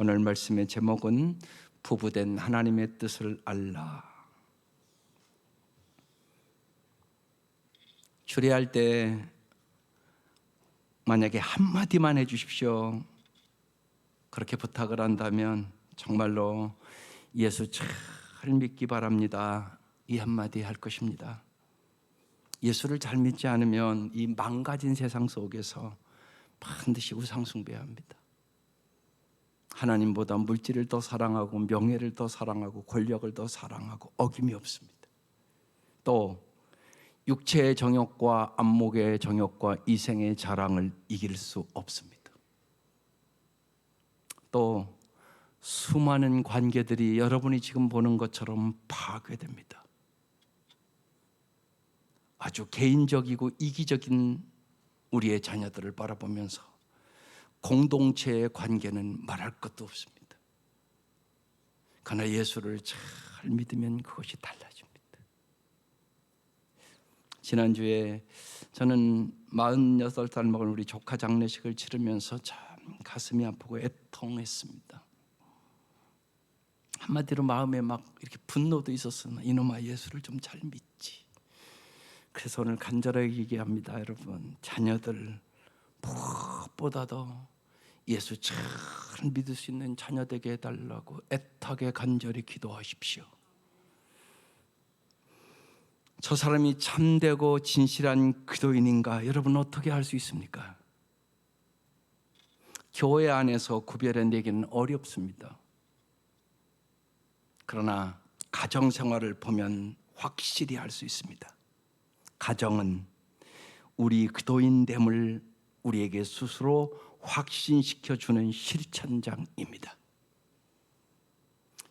오늘 말씀의 제목은 부부된 하나님의 뜻을 알라. 주례할 때 만약에 한마디만 해주십시오, 그렇게 부탁을 한다면 정말로 예수 잘 믿기 바랍니다, 이 한마디 할 것입니다. 예수를 잘 믿지 않으면 이 망가진 세상 속에서 반드시 우상숭배해야 합니다. 하나님보다 물질을 더 사랑하고 명예를 더 사랑하고 권력을 더 사랑하고 어김이 없습니다. 또 육체의 정욕과 안목의 정욕과 이생의 자랑을 이길 수 없습니다. 또 수많은 관계들이 여러분이 지금 보는 것처럼 파괴됩니다. 아주 개인적이고 이기적인 우리의 자녀들을 바라보면서 공동체의 관계는 말할 것도 없습니다. 그러나 예수를 잘 믿으면 그것이 달라집니다. 지난주에 저는 46살 먹은 우리 조카 장례식을 치르면서 참 가슴이 아프고 애통했습니다. 한마디로 마음에 막 이렇게 분노도 있었으나 이놈아, 예수를 좀 잘 믿지. 그래서 오늘 간절하게 얘기합니다. 여러분, 자녀들 무엇보다도 예수 잘 믿을 수 있는 자녀 되게 해달라고 애타게 간절히 기도하십시오. 저 사람이 참되고 진실한 기도인인가 여러분 어떻게 알 수 있습니까? 교회 안에서 구별해내기는 어렵습니다. 그러나 가정생활을 보면 확실히 알 수 있습니다. 가정은 우리 기도인됨을 우리에게 스스로 확신시켜주는 실천장입니다.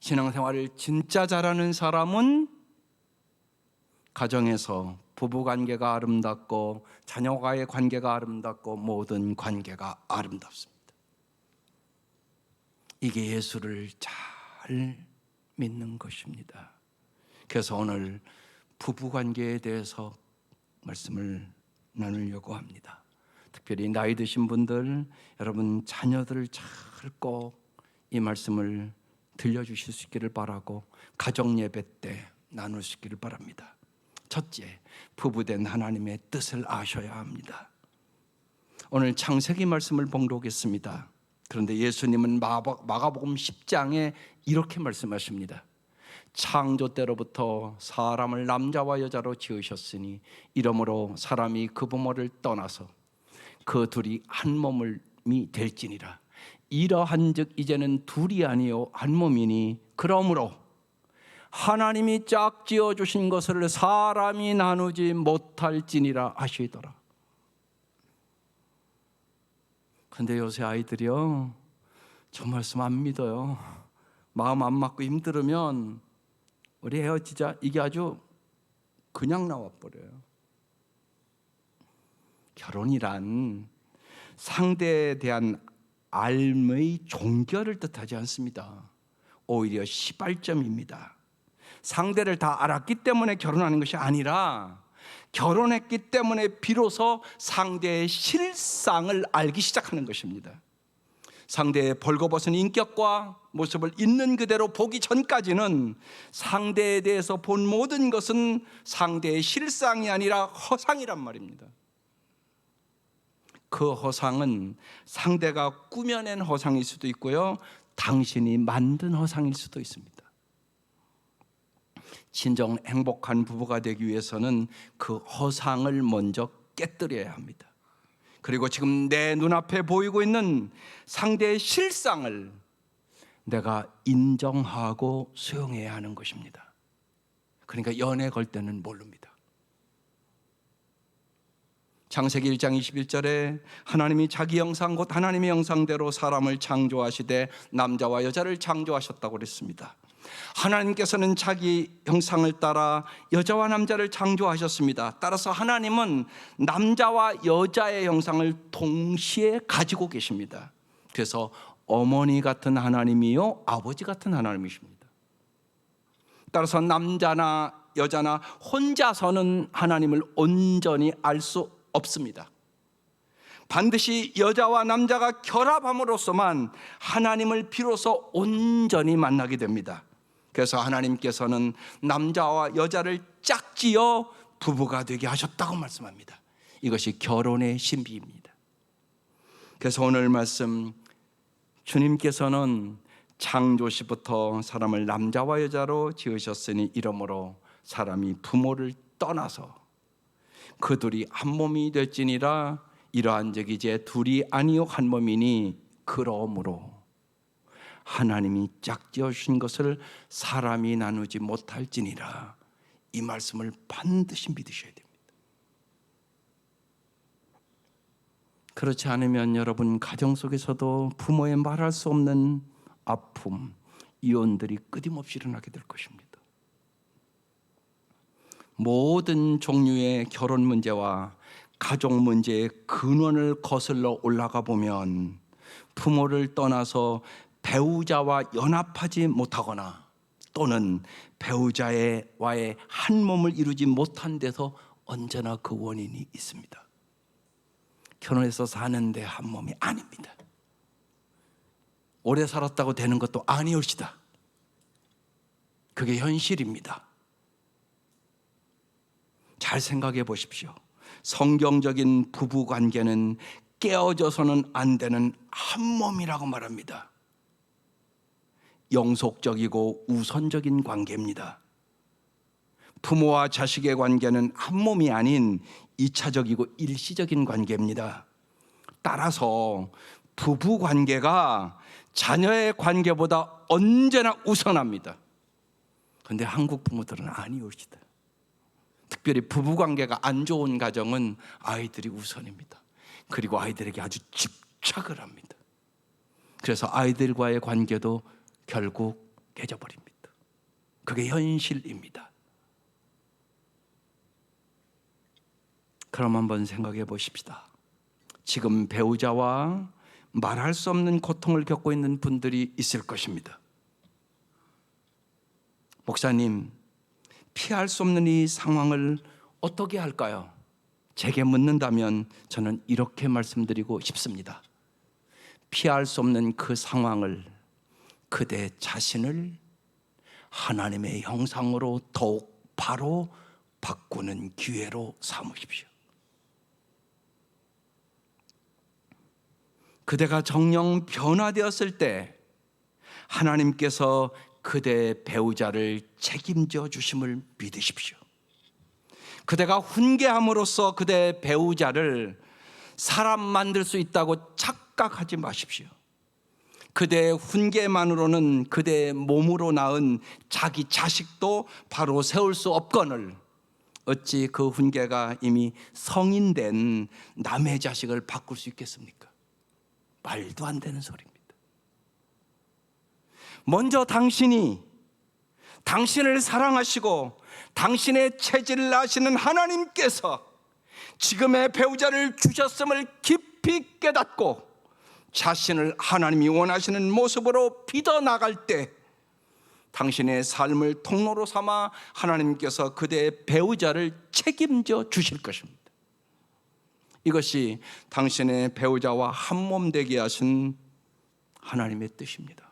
신앙생활을 진짜 잘하는 사람은 가정에서 부부관계가 아름답고 자녀와의 관계가 아름답고 모든 관계가 아름답습니다. 이게 예수를 잘 믿는 것입니다. 그래서 오늘 부부관계에 대해서 말씀을 나누려고 합니다. 특별히 나이 드신 분들, 여러분 자녀들 잘 꼭 이 말씀을 들려주실 수 있기를 바라고 가정 예배 때 나눌 수 있기를 바랍니다. 첫째, 부부된 하나님의 뜻을 아셔야 합니다. 오늘 창세기 말씀을 봉독했습니다. 그런데 예수님은 마가복음 10장에 이렇게 말씀하십니다. 창조 때로부터 사람을 남자와 여자로 지으셨으니 이러므로 사람이 그 부모를 떠나서 그 둘이 한 몸이 될지니라. 이러한즉 이제는 둘이 아니요 한 몸이니 그러므로 하나님이 짝지어 주신 것을 사람이 나누지 못할지니라 하시더라. 근데 요새 아이들이요, 저 말씀 안 믿어요. 마음 안 맞고 힘들으면 우리 헤어지자, 이게 아주 그냥 나와버려요. 결혼이란 상대에 대한 알의 종결을 뜻하지 않습니다. 오히려 시발점입니다. 상대를 다 알았기 때문에 결혼하는 것이 아니라 결혼했기 때문에 비로소 상대의 실상을 알기 시작하는 것입니다. 상대의 벌거벗은 인격과 모습을 있는 그대로 보기 전까지는 상대에 대해서 본 모든 것은 상대의 실상이 아니라 허상이란 말입니다. 그 허상은 상대가 꾸며낸 허상일 수도 있고요, 당신이 만든 허상일 수도 있습니다. 진정 행복한 부부가 되기 위해서는 그 허상을 먼저 깨뜨려야 합니다. 그리고 지금 내 눈앞에 보이고 있는 상대의 실상을 내가 인정하고 수용해야 하는 것입니다. 그러니까 연애 걸 때는 모릅니다. 창세기 1장 21절에 하나님이 자기 형상 곧 하나님의 형상대로 사람을 창조하시되 남자와 여자를 창조하셨다고 그랬습니다. 하나님께서는 자기 형상을 따라 여자와 남자를 창조하셨습니다. 따라서 하나님은 남자와 여자의 형상을 동시에 가지고 계십니다. 그래서 어머니 같은 하나님이요 아버지 같은 하나님이십니다. 따라서 남자나 여자나 혼자서는 하나님을 온전히 알 수 없습니다. 반드시 여자와 남자가 결합함으로써만 하나님을 비로소 온전히 만나게 됩니다. 그래서 하나님께서는 남자와 여자를 짝지어 부부가 되게 하셨다고 말씀합니다. 이것이 결혼의 신비입니다. 그래서 오늘 말씀, 주님께서는 창조시부터 사람을 남자와 여자로 지으셨으니 이러므로 사람이 부모를 떠나서 그들이 한 몸이 될지니라. 이러한 적이 이제 둘이 아니요 한 몸이니 그러므로 하나님이 짝지어 주신 것을 사람이 나누지 못할지니라. 이 말씀을 반드시 믿으셔야 됩니다. 그렇지 않으면 여러분 가정 속에서도 부모의 말할 수 없는 아픔, 이혼들이 끊임없이 일어나게 될 것입니다. 모든 종류의 결혼 문제와 가족 문제의 근원을 거슬러 올라가 보면 부모를 떠나서 배우자와 연합하지 못하거나 또는 배우자와의 한 몸을 이루지 못한 데서 언제나 그 원인이 있습니다. 결혼해서 사는데 한 몸이 아닙니다. 오래 살았다고 되는 것도 아니올시다. 그게 현실입니다. 잘 생각해 보십시오. 성경적인 부부 관계는 깨어져서는 안 되는 한 몸이라고 말합니다. 영속적이고 우선적인 관계입니다. 부모와 자식의 관계는 한 몸이 아닌 2차적이고 일시적인 관계입니다. 따라서 부부 관계가 자녀의 관계보다 언제나 우선합니다. 그런데 한국 부모들은 아니오시다. 특별히 부부 관계가 안 좋은 가정은 아이들이 우선입니다. 그리고 아이들에게 아주 집착을 합니다. 그래서 아이들과의 관계도 결국 깨져버립니다. 그게 현실입니다. 그럼 한번 생각해 보십시다. 지금 배우자와 말할 수 없는 고통을 겪고 있는 분들이 있을 것입니다. 목사님, 피할 수 없는 이 상황을 어떻게 할까요? 제게 묻는다면 저는 이렇게 말씀드리고 싶습니다. 피할 수 없는 그 상황을, 그대 자신을 하나님의 형상으로 더욱 바로 바꾸는 기회로 삼으십시오. 그대가 정령 변화되었을 때 하나님께서 그대의 배우자를 책임져 주심을 믿으십시오. 그대가 훈계함으로써 그대의 배우자를 사람 만들 수 있다고 착각하지 마십시오. 그대의 훈계만으로는 그대의 몸으로 낳은 자기 자식도 바로 세울 수 없거늘 어찌 그 훈계가 이미 성인된 남의 자식을 바꿀 수 있겠습니까? 말도 안 되는 소리입니다. 먼저 당신이 당신을 사랑하시고 당신의 체질을 아시는 하나님께서 지금의 배우자를 주셨음을 깊이 깨닫고 자신을 하나님이 원하시는 모습으로 빚어 나갈 때 당신의 삶을 통로로 삼아 하나님께서 그대의 배우자를 책임져 주실 것입니다. 이것이 당신의 배우자와 한몸 되게 하신 하나님의 뜻입니다.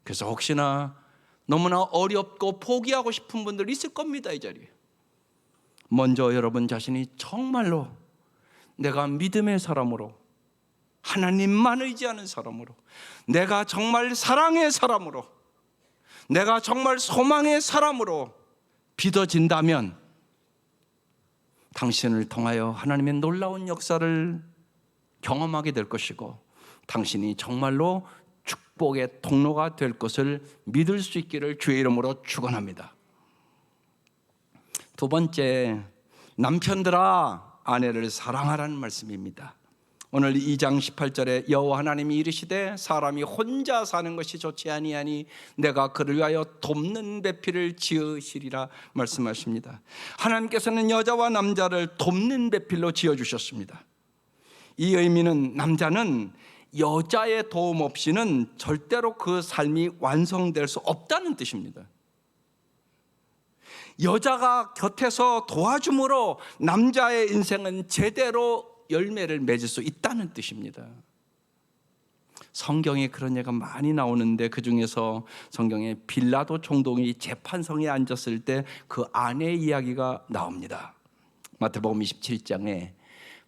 그래서 혹시나 너무나 어렵고 포기하고 싶은 분들 있을 겁니다. 이 자리에 먼저 여러분 자신이 정말로 내가 믿음의 사람으로, 하나님만 의지하는 사람으로, 내가 정말 사랑의 사람으로, 내가 정말 소망의 사람으로 빚어진다면 당신을 통하여 하나님의 놀라운 역사를 경험하게 될 것이고 당신이 정말로 축복의 통로가 될 것을 믿을 수 있기를 주의 이름으로 축원합니다. 두 번째, 남편들아 아내를 사랑하라는 말씀입니다. 오늘 2장 18절에 여호와 하나님이 이르시되 사람이 혼자 사는 것이 좋지 아니하니 내가 그를 위하여 돕는 배필을 지으시리라 말씀하십니다. 하나님께서는 여자와 남자를 돕는 배필로 지어주셨습니다. 이 의미는 남자는 여자의 도움 없이는 절대로 그 삶이 완성될 수 없다는 뜻입니다. 여자가 곁에서 도와줌으로 남자의 인생은 제대로 열매를 맺을 수 있다는 뜻입니다. 성경에 그런 예가 많이 나오는데 그중에서 성경에 빌라도 총독이 재판성에 앉았을 때 그 아내의 이야기가 나옵니다. 마태복음 27장에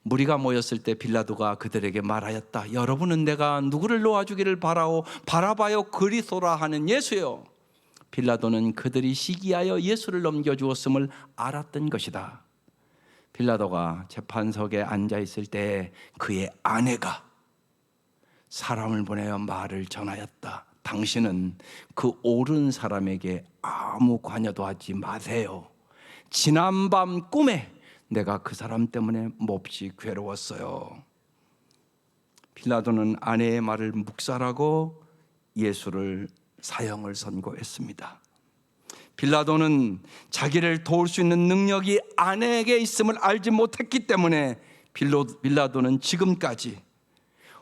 무리가 모였을 때 빌라도가 그들에게 말하였다. 여러분은 내가 누구를 놓아주기를 바라봐요 그리스도라 하는 예수요. 빌라도는 그들이 시기하여 예수를 넘겨주었음을 알았던 것이다. 빌라도가 재판석에 앉아 있을 때 그의 아내가 사람을 보내어 말을 전하였다. 당신은 그 옳은 사람에게 아무 관여도 하지 마세요. 지난밤 꿈에 내가 그 사람 때문에 몹시 괴로웠어요. 빌라도는 아내의 말을 묵살하고 예수를 사형을 선고했습니다. 빌라도는 자기를 도울 수 있는 능력이 아내에게 있음을 알지 못했기 때문에 빌라도는 지금까지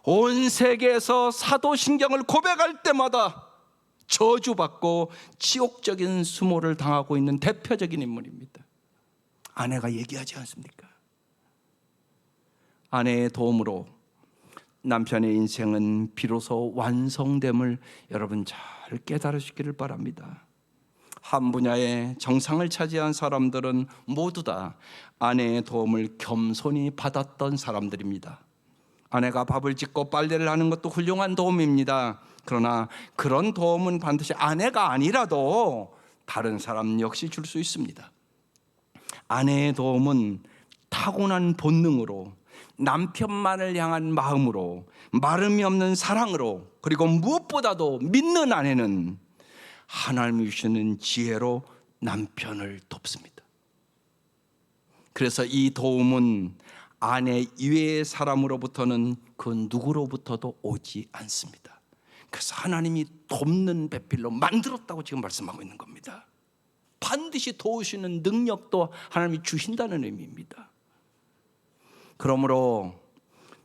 온 세계에서 사도신경을 고백할 때마다 저주받고 지옥적인 수모를 당하고 있는 대표적인 인물입니다. 아내가 얘기하지 않습니까? 아내의 도움으로 남편의 인생은 비로소 완성됨을 여러분 잘 깨달으시기를 바랍니다. 한 분야에 정상을 차지한 사람들은 모두 다 아내의 도움을 겸손히 받았던 사람들입니다. 아내가 밥을 짓고 빨래를 하는 것도 훌륭한 도움입니다. 그러나 그런 도움은 반드시 아내가 아니라도 다른 사람 역시 줄 수 있습니다. 아내의 도움은 타고난 본능으로, 남편만을 향한 마음으로, 마름이 없는 사랑으로, 그리고 무엇보다도 믿는 아내는 하나님이 주시는 지혜로 남편을 돕습니다. 그래서 이 도움은 아내 이외의 사람으로부터는 그 누구로부터도 오지 않습니다. 그래서 하나님이 돕는 배필로 만들었다고 지금 말씀하고 있는 겁니다. 반드시 도우시는 능력도 하나님이 주신다는 의미입니다. 그러므로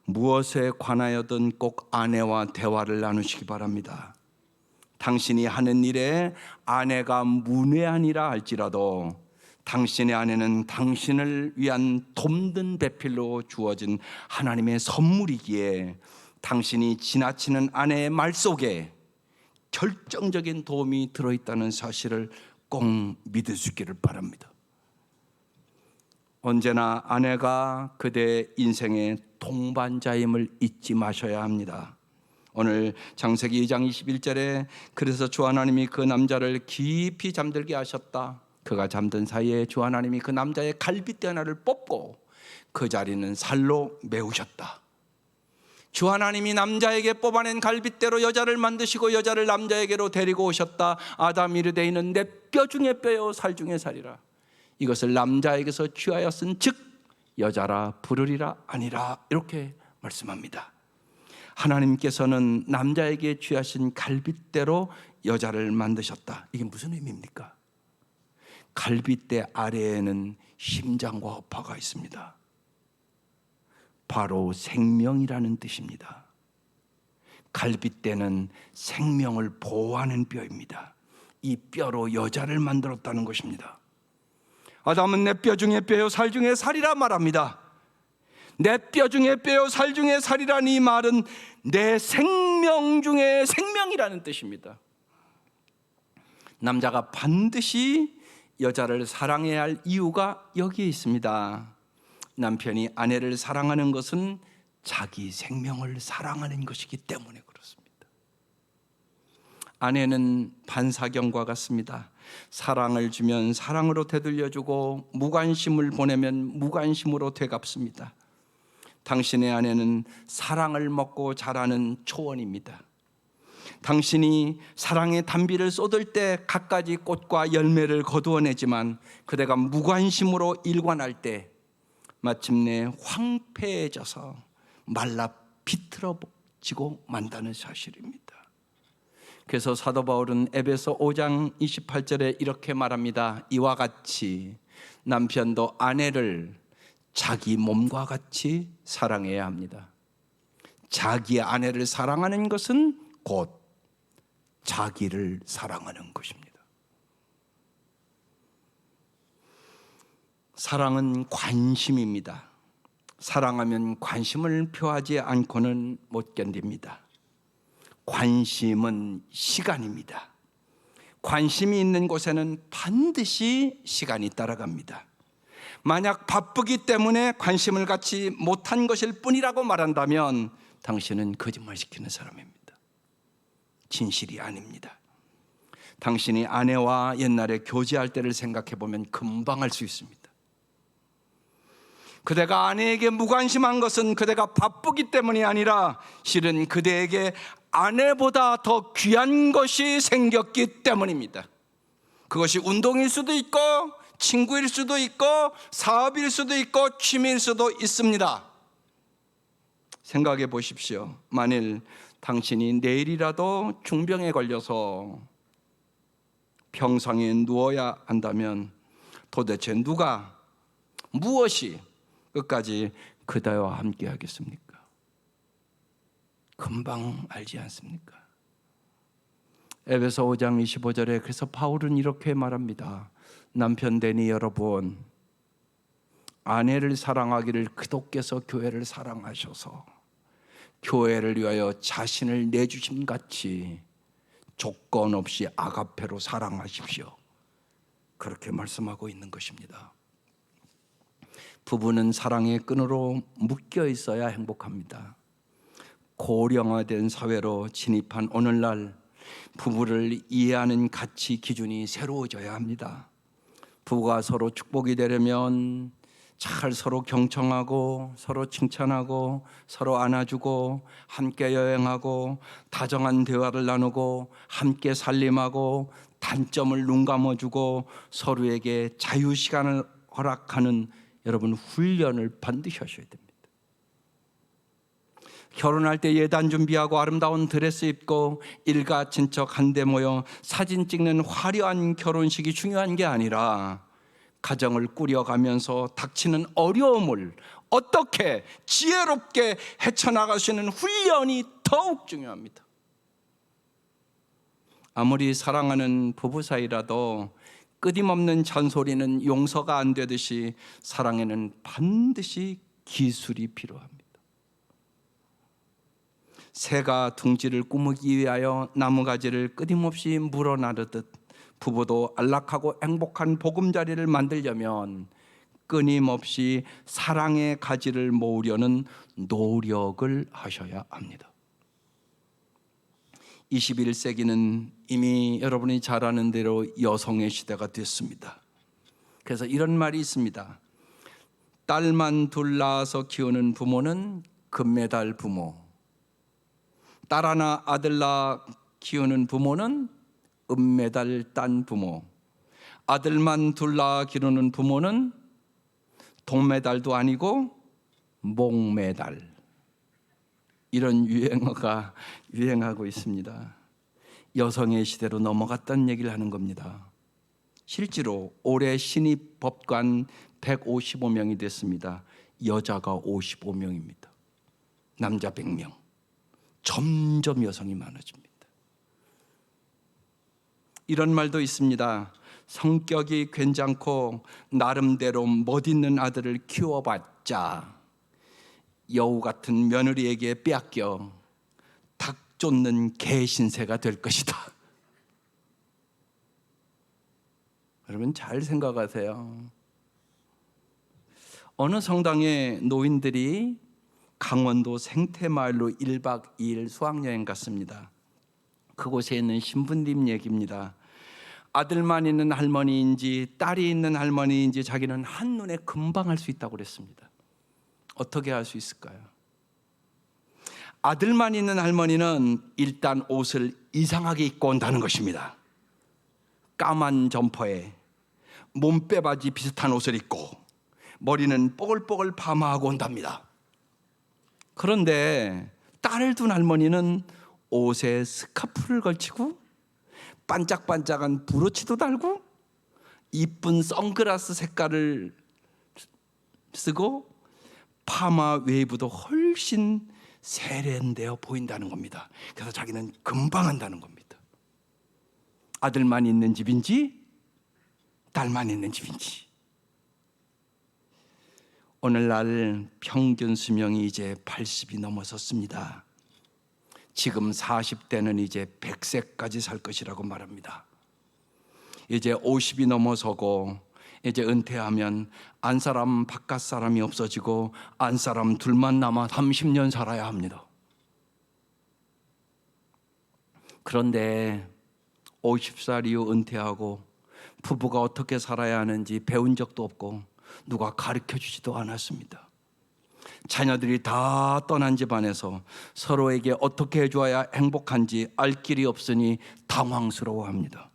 무엇에 관하여든 꼭 아내와 대화를 나누시기 바랍니다. 당신이 하는 일에 아내가 문외한이라 할지라도 당신의 아내는 당신을 위한 돕는 배필로 주어진 하나님의 선물이기에 당신이 지나치는 아내의 말 속에 결정적인 도움이 들어있다는 사실을 꼭 믿을 수 있기를 바랍니다. 언제나 아내가 그대의 인생의 동반자임을 잊지 마셔야 합니다. 오늘 창세기 2장 21절에 그래서 주 하나님이 그 남자를 깊이 잠들게 하셨다. 그가 잠든 사이에 주 하나님이 그 남자의 갈빗대 하나를 뽑고 그 자리는 살로 메우셨다. 주 하나님이 남자에게 뽑아낸 갈빗대로 여자를 만드시고 여자를 남자에게로 데리고 오셨다. 아담이 이르되 이는 내 뼈 중에 뼈요 살 중에 살이라. 이것을 남자에게서 취하여 쓴 즉 여자라 부르리라 아니라 이렇게 말씀합니다. 하나님께서는 남자에게 취하신 갈빗대로 여자를 만드셨다. 이게 무슨 의미입니까? 갈빗대 아래에는 심장과 허파가 있습니다. 바로 생명이라는 뜻입니다. 갈빗대는 생명을 보호하는 뼈입니다. 이 뼈로 여자를 만들었다는 것입니다. 아담은 내 뼈 중에 뼈요 살 중에 살이라 말합니다. 내 뼈 중에 뼈요 살 중에 살이라는 이 말은 내 생명 중에 생명이라는 뜻입니다. 남자가 반드시 여자를 사랑해야 할 이유가 여기에 있습니다. 남편이 아내를 사랑하는 것은 자기 생명을 사랑하는 것이기 때문에 그렇습니다. 아내는 반사경과 같습니다. 사랑을 주면 사랑으로 되돌려주고 무관심을 보내면 무관심으로 되갚습니다. 당신의 아내는 사랑을 먹고 자라는 초원입니다. 당신이 사랑의 단비를 쏟을 때 갖가지 꽃과 열매를 거두어내지만 그대가 무관심으로 일관할 때 마침내 황폐해져서 말라 비틀어지고 만다는 사실입니다. 그래서 사도 바울은 에베소 5장 28절에 이렇게 말합니다. 이와 같이 남편도 아내를 자기 몸과 같이 사랑해야 합니다. 자기 아내를 사랑하는 것은 곧 자기를 사랑하는 것입니다. 사랑은 관심입니다. 사랑하면 관심을 표하지 않고는 못 견딥니다. 관심은 시간입니다. 관심이 있는 곳에는 반드시 시간이 따라갑니다. 만약 바쁘기 때문에 관심을 갖지 못한 것일 뿐이라고 말한다면 당신은 거짓말시키는 사람입니다. 진실이 아닙니다. 당신이 아내와 옛날에 교제할 때를 생각해 보면 금방 알 수 있습니다. 그대가 아내에게 무관심한 것은 그대가 바쁘기 때문이 아니라 실은 그대에게 아내보다 더 귀한 것이 생겼기 때문입니다. 그것이 운동일 수도 있고 친구일 수도 있고 사업일 수도 있고 취미일 수도 있습니다. 생각해 보십시오. 만일 당신이 내일이라도 중병에 걸려서 병상에 누워야 한다면 도대체 누가 무엇이 끝까지 그대와 함께 하겠습니까? 금방 알지 않습니까? 에베소 5장 25절에 그래서 바울은 이렇게 말합니다. 남편 되니 여러분, 아내를 사랑하기를 그도께서 교회를 사랑하셔서 교회를 위하여 자신을 내주심 같이 조건 없이 아가페로 사랑하십시오. 그렇게 말씀하고 있는 것입니다. 부부는 사랑의 끈으로 묶여 있어야 행복합니다. 고령화된 사회로 진입한 오늘날 부부를 이해하는 가치 기준이 새로워져야 합니다. 부부가 서로 축복이 되려면 잘 서로 경청하고 서로 칭찬하고 서로 안아주고 함께 여행하고 다정한 대화를 나누고 함께 살림하고 단점을 눈감아주고 서로에게 자유시간을 허락하는 여러분 훈련을 반드시 하셔야 됩니다. 결혼할 때 예단 준비하고 아름다운 드레스 입고 일가 친척 한데 모여 사진 찍는 화려한 결혼식이 중요한 게 아니라 가정을 꾸려가면서 닥치는 어려움을 어떻게 지혜롭게 헤쳐나가시는 훈련이 더욱 중요합니다. 아무리 사랑하는 부부 사이라도 끊임없는 잔소리는 용서가 안 되듯이 사랑에는 반드시 기술이 필요합니다. 새가 둥지를 꾸미기 위하여 나무가지를 끊임없이 물어나르듯 부부도 안락하고 행복한 보금자리를 만들려면 끊임없이 사랑의 가지를 모으려는 노력을 하셔야 합니다. 21세기는 이미 여러분이 잘 아는 대로 여성의 시대가 됐습니다. 그래서 이런 말이 있습니다. 딸만 둘 낳아서 키우는 부모는 금메달 부모, 딸 하나 아들 낳아 키우는 부모는 은메달 딴 부모, 아들만 둘 낳아 기르는 부모는 동메달도 아니고 목메달. 이런 유행어가 유행하고 있습니다. 여성의 시대로 넘어갔다는 얘기를 하는 겁니다. 실제로 올해 신입 법관 155명이 됐습니다. 여자가 55명입니다. 남자 100명. 점점 여성이 많아집니다. 이런 말도 있습니다. 성격이 괜찮고 나름대로 멋있는 아들을 키워봤자 여우 같은 며느리에게 빼앗겨 닭 쫓는 개 신세가 될 것이다. 여러분 잘 생각하세요. 어느 성당에 노인들이 강원도 생태마을로 1박 2일 수학여행 갔습니다. 그곳에 있는 신부님 얘기입니다. 아들만 있는 할머니인지 딸이 있는 할머니인지 자기는 한눈에 금방 알 수 있다고 그랬습니다. 어떻게 알 수 있을까요? 아들만 있는 할머니는 일단 옷을 이상하게 입고 온다는 것입니다. 까만 점퍼에 몸빼바지 비슷한 옷을 입고 머리는 뽀글뽀글 파마하고 온답니다. 그런데 딸을 둔 할머니는 옷에 스카프를 걸치고 반짝반짝한 브로치도 달고 이쁜 선글라스 색깔을 쓰고 파마 웨이브도 훨씬 세련되어 보인다는 겁니다. 그래서 자기는 금방 안다는 겁니다. 아들만 있는 집인지 딸만 있는 집인지. 오늘날 평균 수명이 이제 80이 넘어섰습니다. 지금 40대는 이제 100세까지 살 것이라고 말합니다. 이제 50이 넘어서고 이제 은퇴하면 안사람 바깥 사람이 없어지고 안사람 둘만 남아 30년 살아야 합니다. 그런데 50살 이후 은퇴하고 부부가 어떻게 살아야 하는지 배운 적도 없고 누가 가르쳐 주지도 않았습니다. 자녀들이 다 떠난 집안에서 서로에게 어떻게 해줘야 행복한지 알 길이 없으니 당황스러워합니다.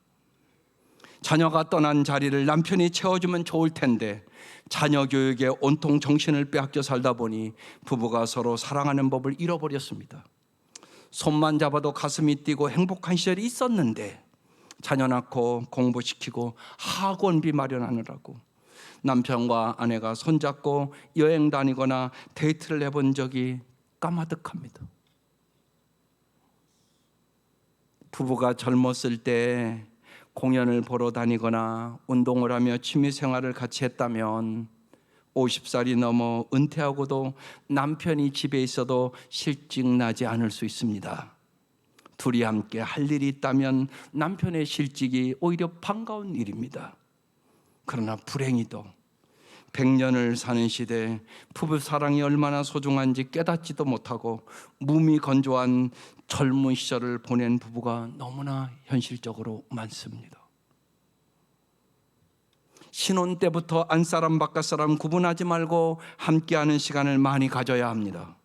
자녀가 떠난 자리를 남편이 채워주면 좋을 텐데 자녀 교육에 온통 정신을 빼앗겨 살다 보니 부부가 서로 사랑하는 법을 잃어버렸습니다. 손만 잡아도 가슴이 뛰고 행복한 시절이 있었는데 자녀 낳고 공부시키고 학원비 마련하느라고 남편과 아내가 손잡고 여행 다니거나 데이트를 해본 적이 까마득합니다. 부부가 젊었을 때 공연을 보러 다니거나 운동을 하며 취미생활을 같이 했다면 50살이 넘어 은퇴하고도 남편이 집에 있어도 실직 나지 않을 수 있습니다. 둘이 함께 할 일이 있다면 남편의 실직이 오히려 반가운 일입니다. 그러나 불행히도 100년을 사는 시대에 부부 사랑이 얼마나 소중한지 깨닫지도 못하고 몸이 건조한 젊은 시절을 보낸 부부가 너무나 현실적으로 많습니다. 신혼 때부터 안사람 바깥사람 구분하지 말고 함께하는 시간을 많이 가져야 합니다.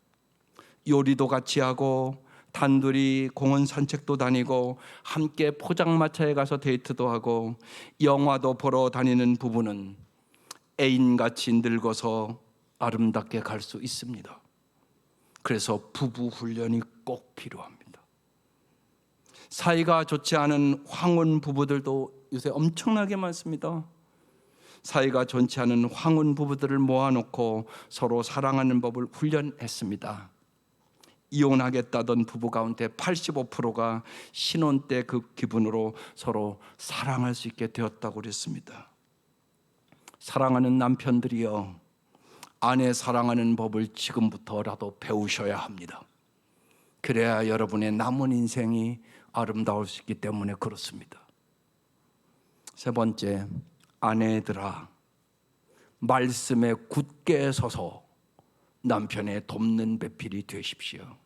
요리도 같이 하고 단둘이 공원 산책도 다니고 함께 포장마차에 가서 데이트도 하고 영화도 보러 다니는 부부는 애인같이 늙어서 아름답게 갈 수 있습니다. 그래서 부부 훈련이 꼭 필요합니다. 사이가 좋지 않은 황혼 부부들도 요새 엄청나게 많습니다. 사이가 좋지 않은 황혼 부부들을 모아놓고 서로 사랑하는 법을 훈련했습니다. 이혼하겠다던 부부 가운데 85%가 신혼 때 그 기분으로 서로 사랑할 수 있게 되었다고 그랬습니다. 사랑하는 남편들이여, 아내 사랑하는 법을 지금부터라도 배우셔야 합니다. 그래야 여러분의 남은 인생이 아름다울 수 있기 때문에 그렇습니다. 세 번째, 아내들아, 말씀에 굳게 서서 남편의 돕는 배필이 되십시오.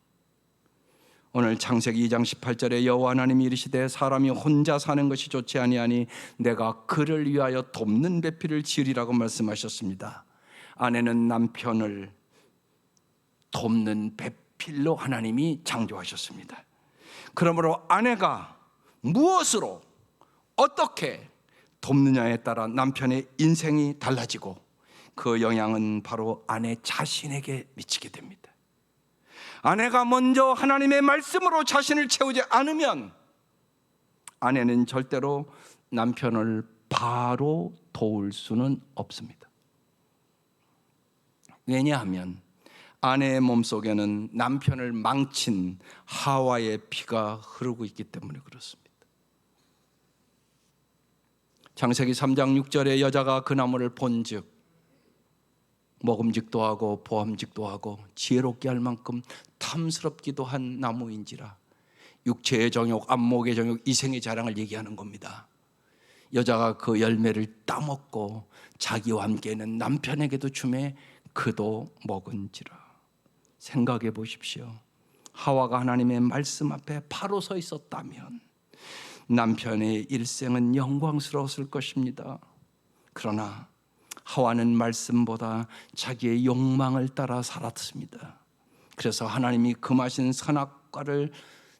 오늘 창세기 2장 18절에 여호와 하나님이 이르시되 사람이 혼자 사는 것이 좋지 아니하니 내가 그를 위하여 돕는 배필을 지으리라고 말씀하셨습니다. 아내는 남편을 돕는 배필로 하나님이 창조하셨습니다. 그러므로 아내가 무엇으로 어떻게 돕느냐에 따라 남편의 인생이 달라지고 그 영향은 바로 아내 자신에게 미치게 됩니다. 아내가 먼저 하나님의 말씀으로 자신을 채우지 않으면 아내는 절대로 남편을 바로 도울 수는 없습니다. 왜냐하면 아내의 몸속에는 남편을 망친 하와의 피가 흐르고 있기 때문에 그렇습니다. 창세기 3장 6절에 여자가 그 나무를 본즉 먹음직도 하고 보암직도 하고 지혜롭게 할 만큼 탐스럽기도 한 나무인지라. 육체의 정욕, 안목의 정욕, 이생의 자랑을 얘기하는 겁니다. 여자가 그 열매를 따먹고 자기와 함께는 남편에게도 주매 그도 먹은지라. 생각해 보십시오. 하와가 하나님의 말씀 앞에 바로 서 있었다면 남편의 일생은 영광스러웠을 것입니다. 그러나 하와는 말씀보다 자기의 욕망을 따라 살았습니다. 그래서 하나님이 금하신 선악과를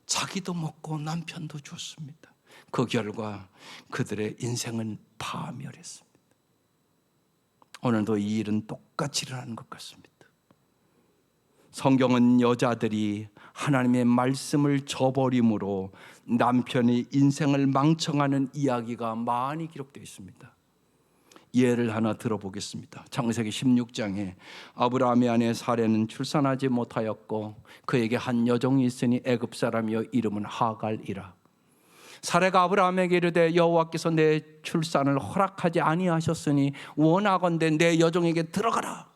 자기도 먹고 남편도 줬습니다. 그 결과 그들의 인생은 파멸했습니다. 오늘도 이 일은 똑같이 일어나는 것 같습니다. 성경은 여자들이 하나님의 말씀을 저버림으로 남편의 인생을 망쳐가는 이야기가 많이 기록되어 있습니다. 예를 하나 들어보겠습니다. 창세기 16장에 아브라함의 아내 사레는 출산하지 못하였고 그에게 한 여종이 있으니 애굽 사람이여 이름은 하갈이라. 사레가 아브라함에게 이르되 여호와께서 내 출산을 허락하지 아니하셨으니 원하건대 내 여종에게 들어가라.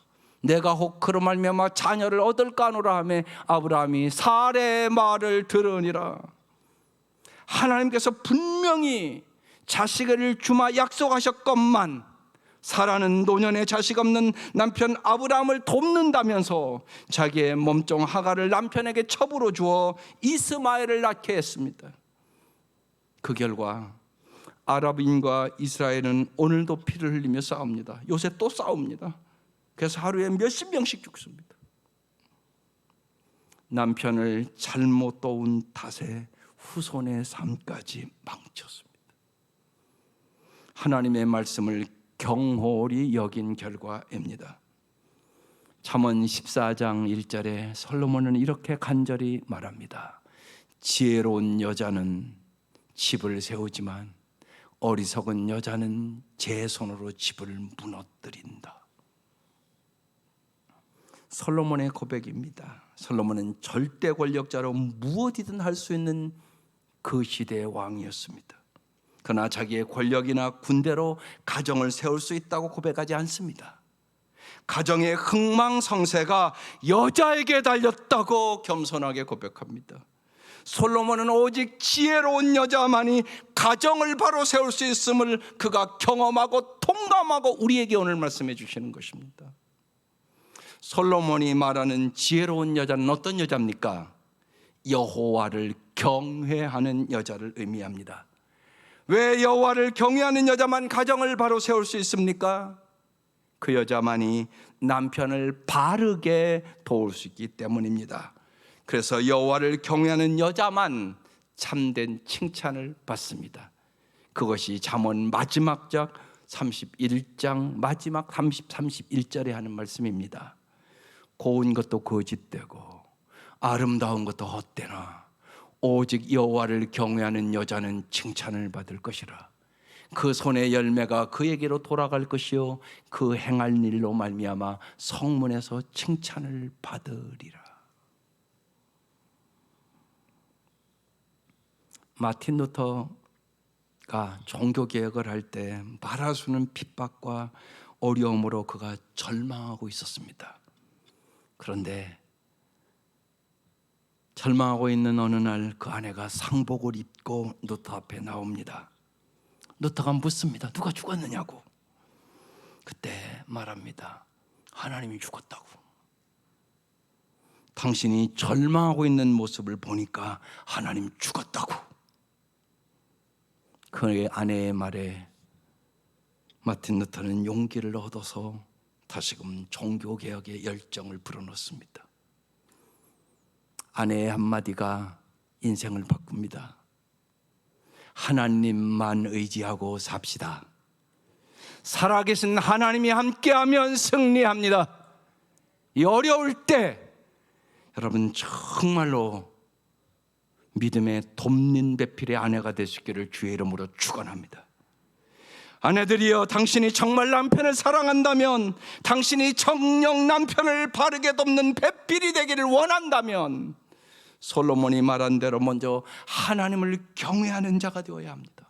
내가 혹 그로 말미암아 자녀를 얻을까 하노라 하며 아브라함이 사라의 말을 들으니라. 하나님께서 분명히 자식을 주마 약속하셨건만 사라는 노년에 자식 없는 남편 아브라함을 돕는다면서 자기의 몸종 하갈을 남편에게 첩으로 주어 이스마엘을 낳게 했습니다. 그 결과 아랍인과 이스라엘은 오늘도 피를 흘리며 싸웁니다. 요새 또 싸웁니다. 그래서 하루에 몇십 명씩 죽습니다. 남편을 잘못 도운 탓에 후손의 삶까지 망쳤습니다. 하나님의 말씀을 경홀히 여긴 결과입니다. 잠언 14장 1절에 솔로몬은 이렇게 간절히 말합니다. 지혜로운 여자는 집을 세우지만 어리석은 여자는 제 손으로 집을 무너뜨린다. 솔로몬의 고백입니다. 솔로몬은 절대 권력자로 무엇이든 할 수 있는 그 시대의 왕이었습니다. 그러나 자기의 권력이나 군대로 가정을 세울 수 있다고 고백하지 않습니다. 가정의 흥망성쇠가 여자에게 달렸다고 겸손하게 고백합니다. 솔로몬은 오직 지혜로운 여자만이 가정을 바로 세울 수 있음을 그가 경험하고 통감하고 우리에게 오늘 말씀해 주시는 것입니다. 솔로몬이 말하는 지혜로운 여자는 어떤 여자입니까? 여호와를 경외하는 여자를 의미합니다. 왜 여호와를 경외하는 여자만 가정을 바로 세울 수 있습니까? 그 여자만이 남편을 바르게 도울 수 있기 때문입니다. 그래서 여호와를 경외하는 여자만 참된 칭찬을 받습니다. 그것이 잠언 마지막 장 31장 마지막 31절에 하는 말씀입니다. 고운 것도 거짓되고 아름다운 것도 헛되나 오직 여호와를 경외하는 여자는 칭찬을 받을 것이라. 그 손의 열매가 그에게로 돌아갈 것이요 그 행할 일로 말미암아 성문에서 칭찬을 받으리라. 마틴 루터가 종교개혁을 할 때 말할 수 없는 핍박과 어려움으로 그가 절망하고 있었습니다. 그런데 절망하고 있는 어느 날 그 아내가 상복을 입고 루터 앞에 나옵니다. 루터가 묻습니다. 누가 죽었느냐고. 그때 말합니다. 하나님이 죽었다고. 당신이 절망하고 있는 모습을 보니까 하나님 죽었다고. 그의 아내의 말에 마틴 루터는 용기를 얻어서 다시금 종교개혁의 열정을 불어넣습니다. 아내의 한마디가 인생을 바꿉니다. 하나님만 의지하고 삽시다. 살아계신 하나님이 함께하면 승리합니다. 이 어려울 때 여러분 정말로 믿음의 돕는 배필의 아내가 되시기를 주의 이름으로 축원합니다. 아내들이여, 당신이 정말 남편을 사랑한다면, 당신이 정녕 남편을 바르게 돕는 배필이 되기를 원한다면 솔로몬이 말한 대로 먼저 하나님을 경외하는 자가 되어야 합니다.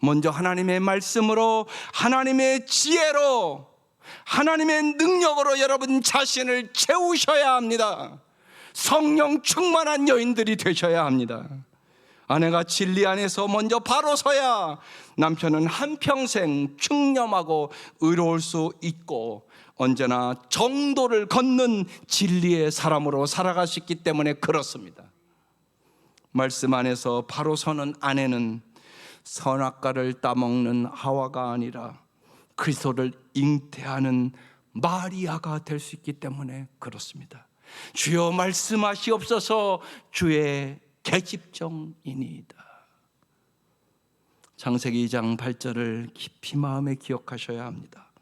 먼저 하나님의 말씀으로, 하나님의 지혜로, 하나님의 능력으로 여러분 자신을 채우셔야 합니다. 성령 충만한 여인들이 되셔야 합니다. 아내가 진리 안에서 먼저 바로 서야 남편은 한평생 충념하고 의로울 수 있고 언제나 정도를 걷는 진리의 사람으로 살아갈 수 있기 때문에 그렇습니다. 말씀 안에서 바로 서는 아내는 선악과를 따먹는 하와가 아니라 그리스도를 잉태하는 마리아가 될 수 있기 때문에 그렇습니다. 주여 말씀하시옵소서. 주의 계집종이니이다. 창세기 2장 8절을 깊이 마음에 기억하셔야 합니다.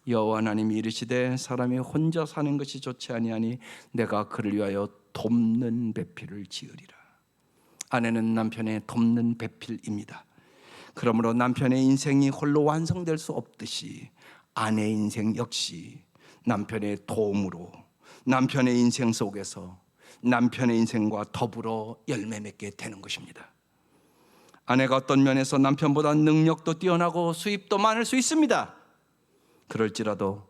여호와 하나님이 이르시되 사람이 혼자 사는 것이 좋지 아니하니 내가 그를 위하여 돕는 배필을 지으리라. 아내는 남편의 돕는 배필입니다. 그러므로 남편의 인생이 홀로 완성될 수 없듯이 아내의 인생 역시 남편의 도움으로, 남편의 인생 속에서 남편의 인생과 더불어 열매 맺게 되는 것입니다. 아내가 어떤 면에서 남편보다 능력도 뛰어나고 수입도 많을 수 있습니다. 그럴지라도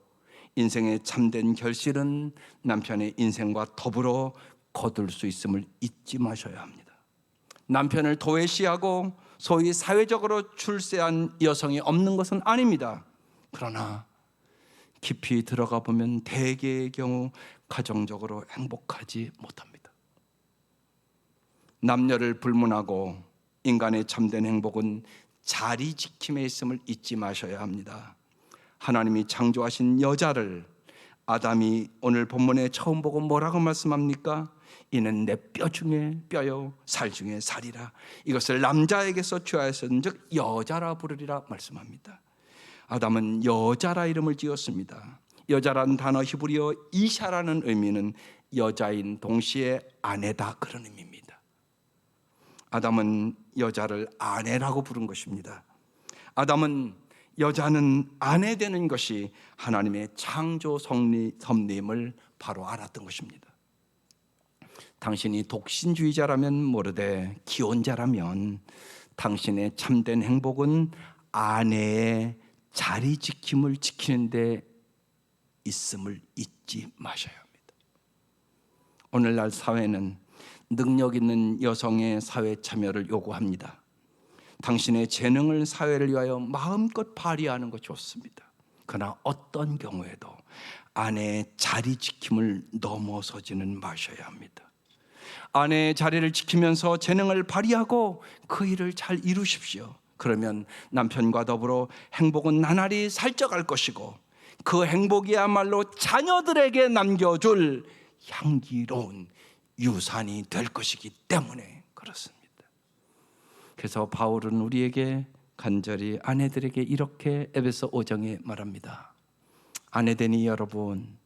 인생의 참된 결실은 남편의 인생과 더불어 거둘 수 있음을 잊지 마셔야 합니다. 남편을 도외시하고 소위 사회적으로 출세한 여성이 없는 것은 아닙니다. 그러나 깊이 들어가 보면 대개의 경우 가정적으로 행복하지 못합니다. 남녀를 불문하고 인간의 참된 행복은 자리 지킴에 있음을 잊지 마셔야 합니다. 하나님이 창조하신 여자를 아담이 오늘 본문에 처음 보고 뭐라고 말씀합니까? 이는 내 뼈 중에 뼈요 살 중에 살이라. 이것을 남자에게서 취하였은즉 여자라 부르리라 말씀합니다. 아담은 여자라 이름을 지었습니다. 여자란 단어 히브리어 이샤라는 의미는 여자인 동시에 아내다, 그런 의미입니다. 아담은 여자를 아내라고 부른 것입니다. 아담은 여자는 아내 되는 것이 하나님의 창조 섭리임을 바로 알았던 것입니다. 당신이 독신주의자라면 모르되 기혼자라면 당신의 참된 행복은 아내의 자리 지킴을 지키는 데 있음을 잊지 마셔야 합니다. 오늘날 사회는 능력 있는 여성의 사회 참여를 요구합니다. 당신의 재능을 사회를 위하여 마음껏 발휘하는 것 좋습니다. 그러나 어떤 경우에도 아내의 자리 지킴을 넘어서지는 마셔야 합니다. 아내의 자리를 지키면서 재능을 발휘하고 그 일을 잘 이루십시오. 그러면 남편과 더불어 행복은 나날이 살쪄갈 것이고 그 행복이야말로 자녀들에게 남겨줄 향기로운 유산이 될 것이기 때문에 그렇습니다. 그래서 바울은 우리에게 간절히 아내들에게 이렇게 에베소 5장에 말합니다. 아내되니 여러분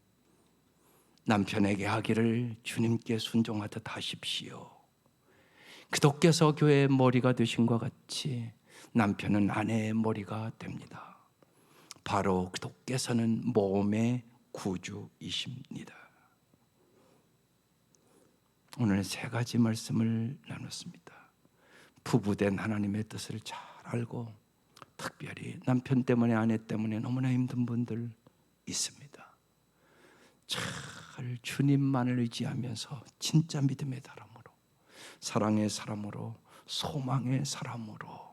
남편에게 하기를 주님께 순종하듯 하십시오. 그도께서 교회의 머리가 되신 것 같이 남편은 아내의 머리가 됩니다. 바로 그도께서는 몸의 구주이십니다. 오늘 세 가지 말씀을 나눴습니다. 부부된 하나님의 뜻을 잘 알고 특별히 남편 때문에 아내 때문에 너무나 힘든 분들 있습니다. 잘 주님만을 의지하면서 진짜 믿음의 사람으로, 사랑의 사람으로, 소망의 사람으로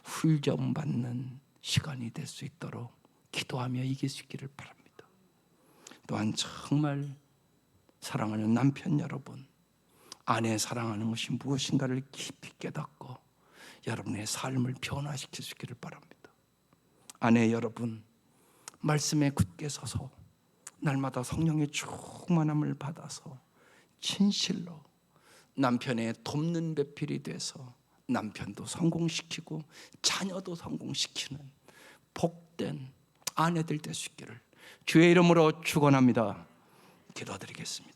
훈련받는 시간이 될 수 있도록 기도하며 이길 수 있기를 바랍니다. 또한 정말 사랑하는 남편 여러분, 아내 사랑하는 것이 무엇인가를 깊이 깨닫고 여러분의 삶을 변화시킬 수 있기를 바랍니다. 아내 여러분, 말씀에 굳게 서서 날마다 성령의 충만함을 받아서 진실로 남편의 돕는 배필이 돼서 남편도 성공시키고 자녀도 성공시키는 복된 아내들 될 수 있기를 주의 이름으로 축원합니다. 기도드리겠습니다.